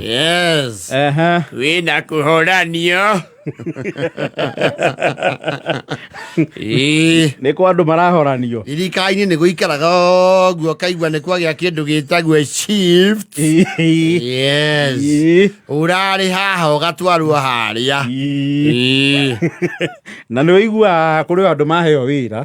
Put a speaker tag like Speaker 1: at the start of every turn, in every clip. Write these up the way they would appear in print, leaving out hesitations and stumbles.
Speaker 1: Yes. Wina kuhoranio.
Speaker 2: Nä kwa andå marahoranio
Speaker 1: thirikari-inä nä gå ikaraga guo kaigua nä kwagä a kä ndå gä tagwo å rarä haha å gatwarwo harä a
Speaker 2: na nä waigua kå rä andå maheo wä ra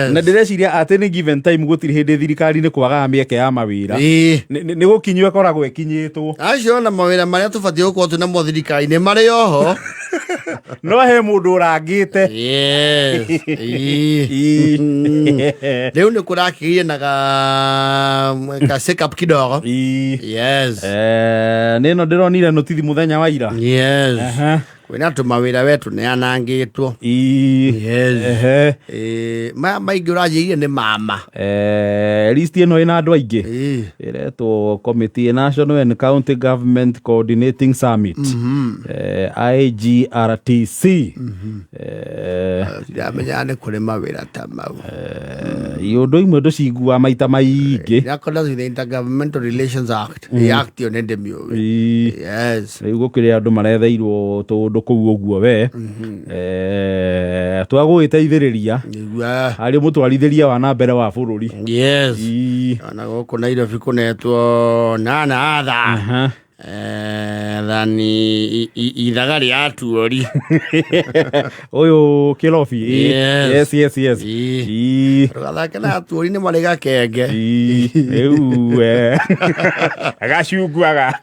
Speaker 2: na ndä reciria atä nä given time gå tirä hä ndä thirikari nä kwagaga mä eke ya mawä ra nä gå kinywo ĩkoragwo ĩkinyä two
Speaker 1: acio na mawä ra marä a tå batiä gå korwo twä namo thirikari-inä marä oho
Speaker 2: no he må ndå å rangä te
Speaker 1: rä u nä kå rakä gä na ka shake-up kidogo
Speaker 2: nä no ndä ronire notithi må thenya wa ira
Speaker 1: kwina tå mawä ra wetå nä anangä two maya maingä å ranjä ire nä mama
Speaker 2: list ä no ä na andå aingä ä retwo Committee National and County Government Coordinating Summit IGRTC
Speaker 1: ndiramenya nä kå rä mawä ra ta mau
Speaker 2: å ndå imwe ndå cingua maita maingä
Speaker 1: Intergovernmental Relations Act act yo nä ndä mä å
Speaker 2: rä u gå kä rä andå maretheirwo tå ndå kå u å guo we twagå gä teithä rä ria harä må twarithä ria wa na mbere wa bå rå ri
Speaker 1: ona gå kå Nairobi kå netwo nanatha thani ithaga rä atuori
Speaker 2: å yå kä robi
Speaker 1: rå gathake na atuori nä marä gakenge
Speaker 2: rä u gacunguaga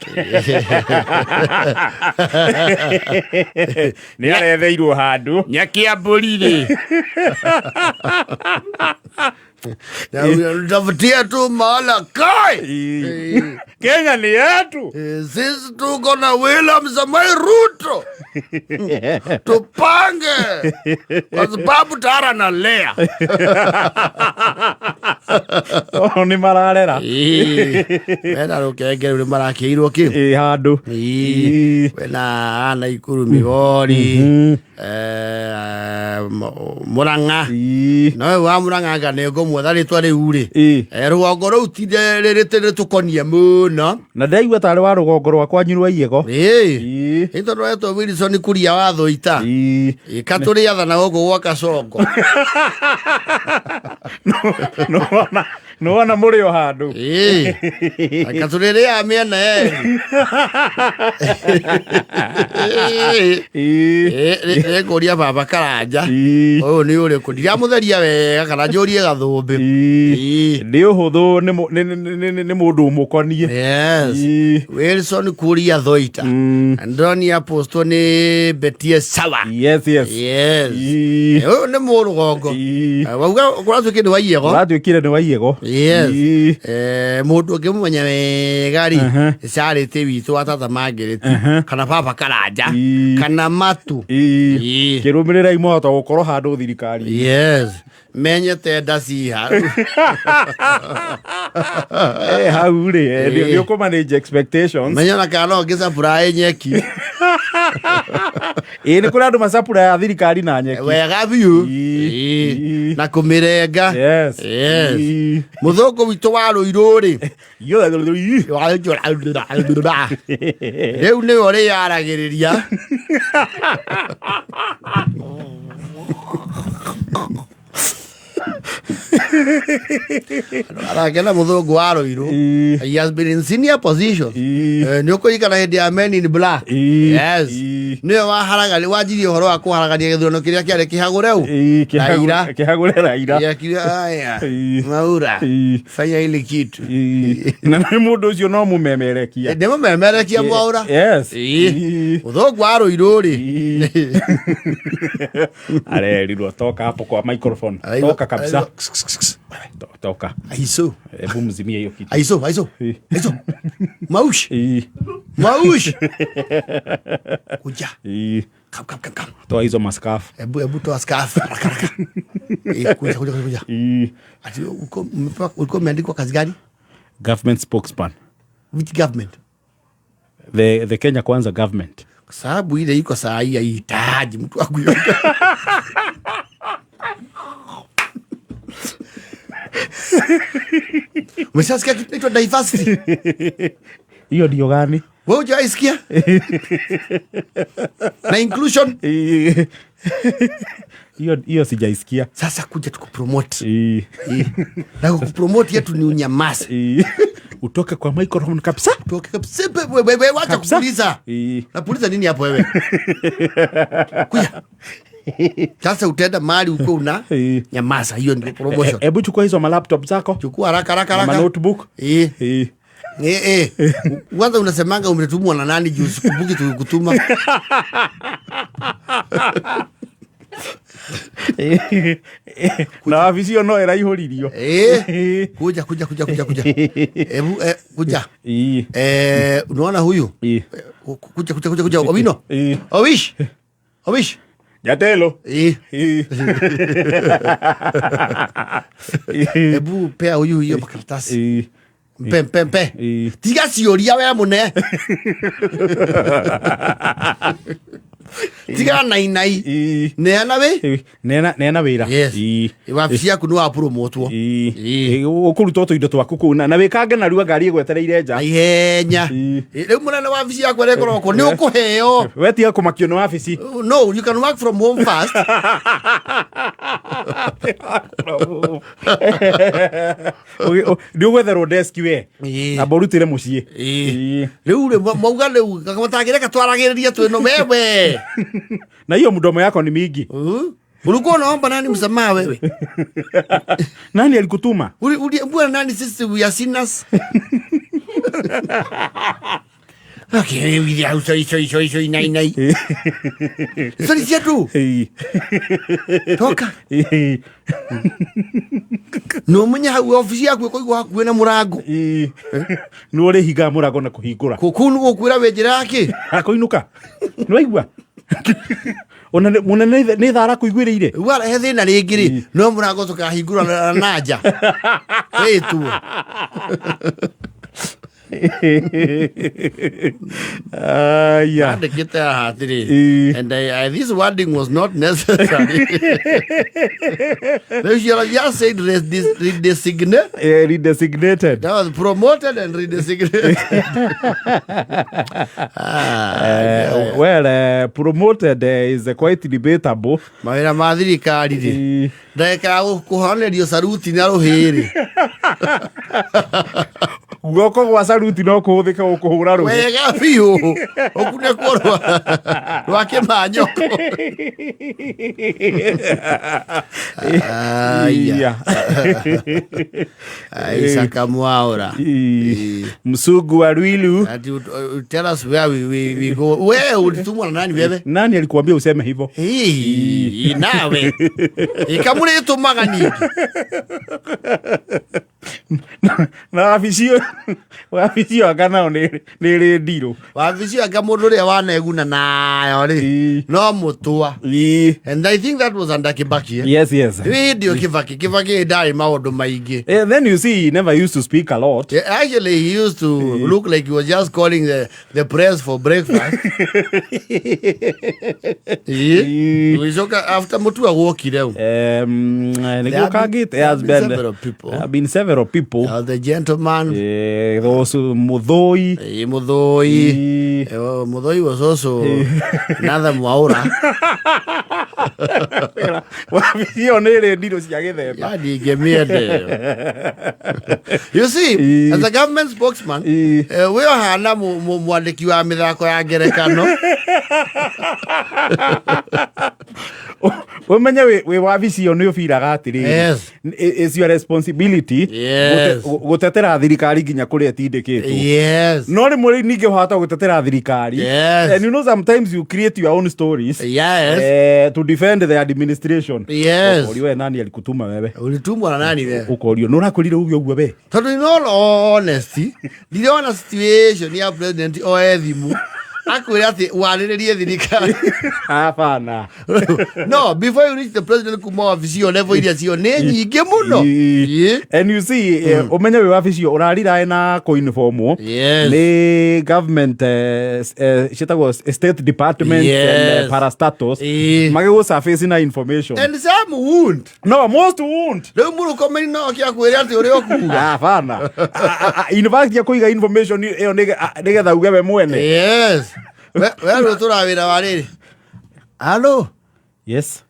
Speaker 2: nä aretheirwo handå
Speaker 1: nyakä a mbå ri rä tafutia tu mahala kai
Speaker 2: Kenya ni yetu
Speaker 1: sisi tuko na William Samoei Ruto tupange kwa sababu tara na lea
Speaker 2: ni mararera
Speaker 1: wena rukenge uri marakiirwo ki
Speaker 2: handu
Speaker 1: wena ana Ikuru Migori Murang'a nowe wa Murang'a anga nä ngo mwetha rä twa rä u rä rũgongo rå u tinde rä tä rä tå konie må no
Speaker 2: na ndaigua tarä wa rũgongo rwakwa nyurwa iego
Speaker 1: ä tondå retwo Wilson Kuria wa Thũita katå rä athana gå kå gwa Kasongo
Speaker 2: no wana må rä o handå
Speaker 1: katå rä rä a mä ena rä kå ria baba Karanja å yå nä å rä kå ndiramå theria wega kana njå rie gathå mbä
Speaker 2: nä å hå thå nä må ndå må konie
Speaker 1: Wilson Kuria Thũita ndronia postwo nä Betie Sawa å yå nä må rå gongo wauga kå ratuä kä ndä wa iego
Speaker 2: ratuä kire nä wa iego
Speaker 1: må ndå å ngä må menya wega rä carä tä witå watata mangä rä kana baba Karanja kana Matu
Speaker 2: kä rå mä rä rai mohota gå korwo handå thirikari
Speaker 1: menyete nda ci hau
Speaker 2: hau rä nä å kå manage expectations
Speaker 1: menya na kana å ngä capuraä nyeki
Speaker 2: nä kå rä andå macapura ya thirikari na nyeki
Speaker 1: wega biå na kå mä renga må thå ngå witå wa rå irå rä rä u nä we å rä yaragä rä ria arakena må thå ngå wa rå irå he has been in senior position nä å kå ikana hä ndä ya Men in Black nä we waharaga wanjirie å horo wa kå haragania gä thurano kä rä a kä arä kä hagå reu
Speaker 2: kä hagå re Raila
Speaker 1: Maura fanya ile kitu
Speaker 2: na nä må ndå å cio no må memerekia
Speaker 1: nä må memerekia Mwaura må thå ngå wa rå irå rä
Speaker 2: arerirwo toka hapo kwa microphone toka kabisa toka
Speaker 1: aiso
Speaker 2: hebu mzimie hiyo kitu
Speaker 1: aiso maush kuja kam
Speaker 2: toa hizo maskafu
Speaker 1: hebu toa scarf kuja ati uko umeandikwa kazi gani
Speaker 2: government spokesman
Speaker 1: which government
Speaker 2: the Kenya Kwanza government
Speaker 1: sababu ile iko saa hii haihitaji mtu akuyoga Umeshasikia kitu inaitwa diversity?
Speaker 2: Hiyo ndio gani?
Speaker 1: Wewe hujaisikia? Na inclusion?
Speaker 2: Hiyo sijaisikia.
Speaker 1: Sasa kuja tukupromote. Na kukupromote yetu ni unyamaza.
Speaker 2: Utoke kwa microphone kabisa.
Speaker 1: Utoke kabisa. Wewe wacha kupuliza. Napuliza nini hapo wewe? Kuja. Sasa utaenda mahali uko una nyamaza, hiyo ndio promotion.
Speaker 2: Hebu chukua hizo laptop zako.
Speaker 1: Chukua haraka.
Speaker 2: Ma notebook.
Speaker 1: Kwanza unasemanga umetumwa na nani juu sikumbuki tukutuma.
Speaker 2: Na visio no era ihoririo.
Speaker 1: Kuja. Kuja. Unaona huyu? Kuja. Obino. Owish.
Speaker 2: Jatelo.
Speaker 1: Ebu pea huyu hiyo makaratasi. Mpe. Tiga cioria we mune. Tiga nai. Neana we?
Speaker 2: Neana wira.
Speaker 1: Yes. Wabici yaku ni wa promotwo.
Speaker 2: Ukuruta tu indo twaku kuna na wikange na ruga ngari igwetereire nja.
Speaker 1: Ihenya. Riu munene wabici yaku rekoroko ni ukuheo.
Speaker 2: We tiga kumakio no wabici.
Speaker 1: No, you can work from home first.
Speaker 2: Ndio gwetherwo desk we. Na borutire mucie.
Speaker 1: Riu mauga riu kamatagire twaragiriria twino wewe.
Speaker 2: Na hiyo mdomo yako ni mingi.
Speaker 1: Ulikuwa unaomba nani msamaha wewe?
Speaker 2: Nani alikutuma?
Speaker 1: Mbona nani sisi we are sinners? Okay, we are so nai. Sorry tu. Toka. No munya ofisi yaku iko hakuwe na murango.
Speaker 2: No uri higa murango na kuhingura.
Speaker 1: Kukunu gukwira wenjira yake.
Speaker 2: Akoinuka. No igwa. Ona nĩ thara kũiguĩrĩire
Speaker 1: wala he thĩna rĩngĩ no mũrango tũkahingũra na nja tu.
Speaker 2: Yeah.
Speaker 1: And this wording was not necessary. They should have just said
Speaker 2: redesignated.
Speaker 1: That was promoted and redesignated.
Speaker 2: Well, promoted is quite debatable.
Speaker 1: Mawĩra ma thirikari rĩ ndeka kuhonerio saruti na ruhiri.
Speaker 2: Guoko gwa saruti no kuhuthika ukuhura ruhi.
Speaker 1: Wega biũ okune korwa rwake manyoko. Isaka Mwaura.
Speaker 2: Msugu wa Rwilu.
Speaker 1: Tell us where we go. Wewe ulitumwa na nani wewe?
Speaker 2: Nani alikuambia useme hivyo?
Speaker 1: Nawe. Ikamule tumaga nyingi.
Speaker 2: Na wabicio akana nĩ ndiro.
Speaker 1: Wabicio aka mũndũ ũrĩa waneguna nayo rĩ no mũtwa. And I think that was under Kibaki.
Speaker 2: Yes.
Speaker 1: Ndio Kibaki ndarĩ maũndũ maingĩ.
Speaker 2: Then you see he never used to speak a lot.
Speaker 1: Actually he used to look like he was just calling the press for breakfast. Wicoka after mũtua gwokire
Speaker 2: nĩguo kangĩte has been several people.
Speaker 1: The gentleman.
Speaker 2: Those Muthoi.
Speaker 1: Muthoi was also another Mwaura.
Speaker 2: Wabicio nĩ ndiro cia gĩthemba.
Speaker 1: Yani ngemiende. You see, as a government spokesman, we hana mwandiki wa mithako ya ngerekano.
Speaker 2: Umenye we wabicio nĩ ũbiraga atĩrĩrĩ.
Speaker 1: Yes.
Speaker 2: It's your responsibility.
Speaker 1: Yes.
Speaker 2: Gutetera thirikari nginya kũrĩa tindĩkĩtwo.
Speaker 1: Yes.
Speaker 2: No rĩmwe ningĩ ũhota gutetera thirikari.
Speaker 1: Yes.
Speaker 2: And you know sometimes you create your own stories.
Speaker 1: Yes.
Speaker 2: To defend the administration.
Speaker 1: Yes.
Speaker 2: Ukorio nani alikutuma wewe?
Speaker 1: Ulitumwa na nani wewe?
Speaker 2: Ukorio no nakurire ũguo we.
Speaker 1: Tondũ in all honesty, ndiriona situation ya president o ethimu akwira ati wariririe thirikari
Speaker 2: hapana
Speaker 1: no before you reach the president kuma wabici level iria cio nĩ nyingĩ mũno
Speaker 2: and you see umenye wi wabici urarira na uniform nĩ government citagwo state department and parastatus magĩgũ surface na information
Speaker 1: and some won't
Speaker 2: no most won't
Speaker 1: rĩu mũrũ komeni no kĩakwĩra atĩ ũrĩa ũkuga
Speaker 2: hapana university ya kũiga information ĩyo nĩgetha uge we mwene
Speaker 1: we rĩu tũrawĩra wa rĩrĩ hello
Speaker 2: yes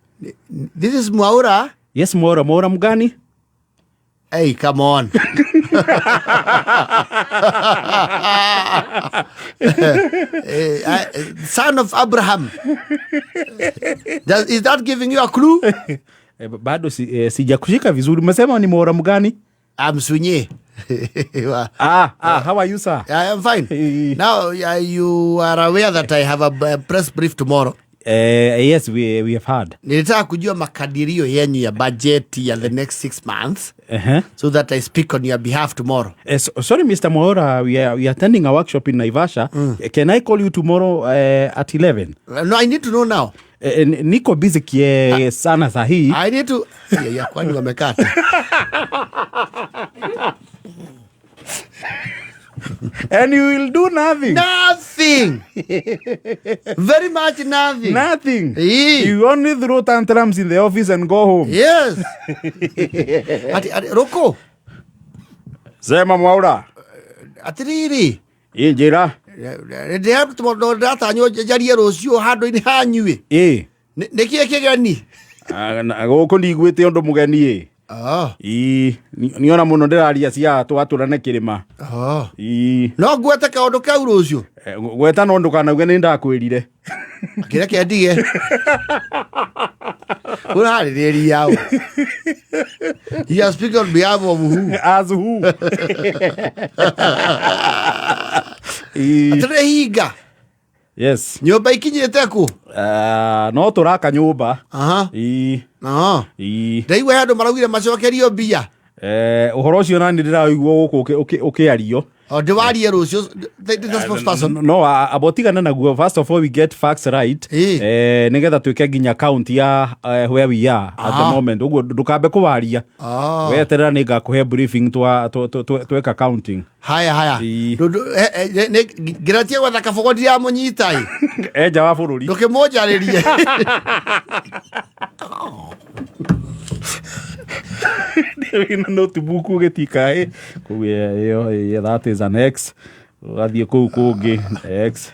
Speaker 1: this is Mwaura
Speaker 2: yes Mwaura mgani
Speaker 1: hey come on son of Abraham is that giving you a clue
Speaker 2: bado sijakushika vizuri umesema ni Mwaura mgani
Speaker 1: Msunye
Speaker 2: how are you sir
Speaker 1: I am fine now you are aware that I have a press brief tomorrow
Speaker 2: yes we have heard
Speaker 1: nilitaka kujua makadirio yenyu ya budget ya the next 6 months so that I speak on your behalf tomorrow
Speaker 2: sorry Mr. Mwaura we are attending a workshop in Naivasha can I call you tomorrow at 11
Speaker 1: no I need to know now
Speaker 2: niko busy sana sahi
Speaker 1: I need to ya kwani wamekata
Speaker 2: and you will do nothing
Speaker 1: very much nothing
Speaker 2: you only throw tantrums in the office and go home
Speaker 1: yes Roko
Speaker 2: sema Mwaura
Speaker 1: atiriri
Speaker 2: njira
Speaker 1: ndatanyo jarie rucio handu-ini hanyuĩ nĩkĩĩ kĩgeni
Speaker 2: gũkũ ndigwĩte ũndũ mũgeni niona mũno ndĩraria cia twatũrane kĩrĩma
Speaker 1: no ngwete kaũndũ kau rũciũ
Speaker 2: gweta no ndũkanauge nĩ ndakwĩrire
Speaker 1: kĩreke ndige ũrarĩrĩria ũ you speak on behalf of who
Speaker 2: as who
Speaker 1: atĩrĩ hinga
Speaker 2: yes
Speaker 1: nyũmba ikinyĩte kũ
Speaker 2: no tũraka nyũmba
Speaker 1: ndaigua andũ maraugire macokerio mbia
Speaker 2: ũhoro ũcio nani ndĩraigua gũkũ ũkĩario
Speaker 1: ndĩwarie rũciũ
Speaker 2: no abotigana naguo first of all we get facts right nĩgetha twĩke nginya county ya where we are at the moment ũguo ndũkambe kũwaria weterera nĩ ngakũhe briefing tweka counting
Speaker 1: haya ngĩratie gwetha kabogoti ya mũnyita
Speaker 2: enja wa bũrũri
Speaker 1: ndũkĩmũnjarĩrie
Speaker 2: wina notebook ũgĩtikaĩ kũu ĩyo that is an X ũgathiĩ kũu kũngĩ X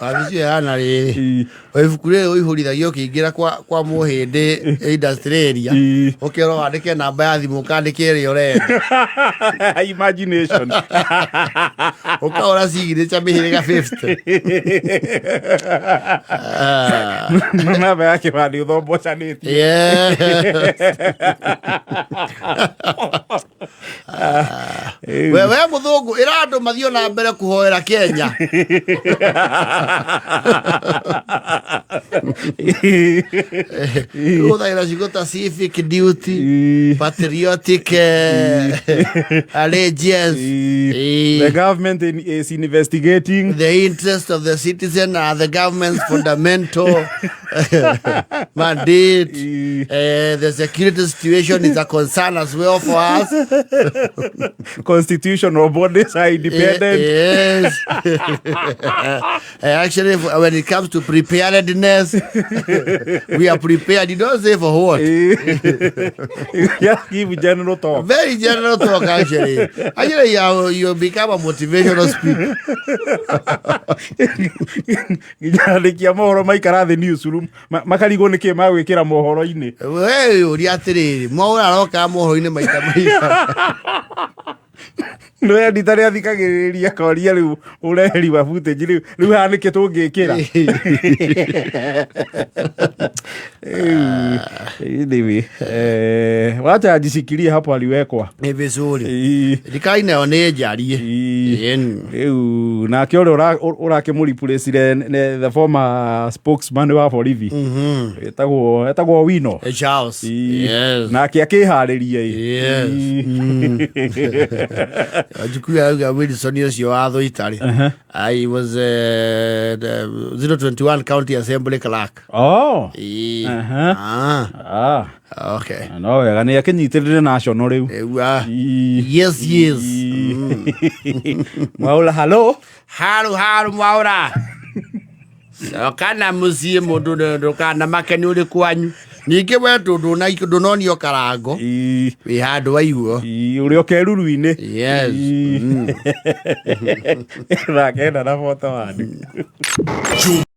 Speaker 1: wabici yana rĩrĩ ibuku rĩrĩ ũihũrithagia ũkĩingĩra kwa mũhĩndĩ industry area ũkĩrwo wandĩke namba ya thimũ ũkandĩke ĩrĩa ũrenda
Speaker 2: imagination
Speaker 1: ũkaũra signature mĩhĩrĩga 50
Speaker 2: namba ya kĩbandĩ ũthombocanĩtie
Speaker 1: we mũthũngũ ĩra andũ mathiĩ na mbere kũhoera Kenya ũthaĩra ciugo ta civic duty patriotic allegiance
Speaker 2: the government is investigating
Speaker 1: the interest of the citizen are the government's fundamental mandate the security situation is a concern as well for us
Speaker 2: constitutional bodies are independent
Speaker 1: yes actually when it comes to preparedness we are prepared you don't say for what
Speaker 2: just give general talk
Speaker 1: very general talk actually you become a motivational speaker
Speaker 2: nginya mohoro maikara thĩ newsroom makarigwo nĩkĩ magwĩkĩra mohoro-inĩ
Speaker 1: we ũria atĩrĩrĩ Mwaura aroka mohoro-inĩ maita
Speaker 2: no ya nditare athikagĩrĩria koria rĩu ũreheri wa footage rĩu haha nĩkĩ tũngĩkĩra anyway wacha ajishikilie hapo aliwekwa
Speaker 1: ni vizuri thirikari nayo nĩ njarie
Speaker 2: rĩu nake ũrĩa ũrakĩmũreplace the former spokesman wa borithi etagwo Wino
Speaker 1: Charles
Speaker 2: nake akĩharĩria
Speaker 1: Ajukuya uga Wilson ucio wa Thoitari. I was the 021 County Assembly Clerk.
Speaker 2: Oh.
Speaker 1: Okay.
Speaker 2: No, wega nä akinyitirire national riu.
Speaker 1: Yes.
Speaker 2: Mwaura, hello.
Speaker 1: Haru Mwaura. Kana muciĩ mũndũ ndũkana makeni ũrĩ kwanyu. Ningĩ we ndũnonio karango wĩ handũ wa iguo
Speaker 2: ũrĩ okeruru-inĩ.
Speaker 1: Yes.
Speaker 2: Rakenda na bota wanyu.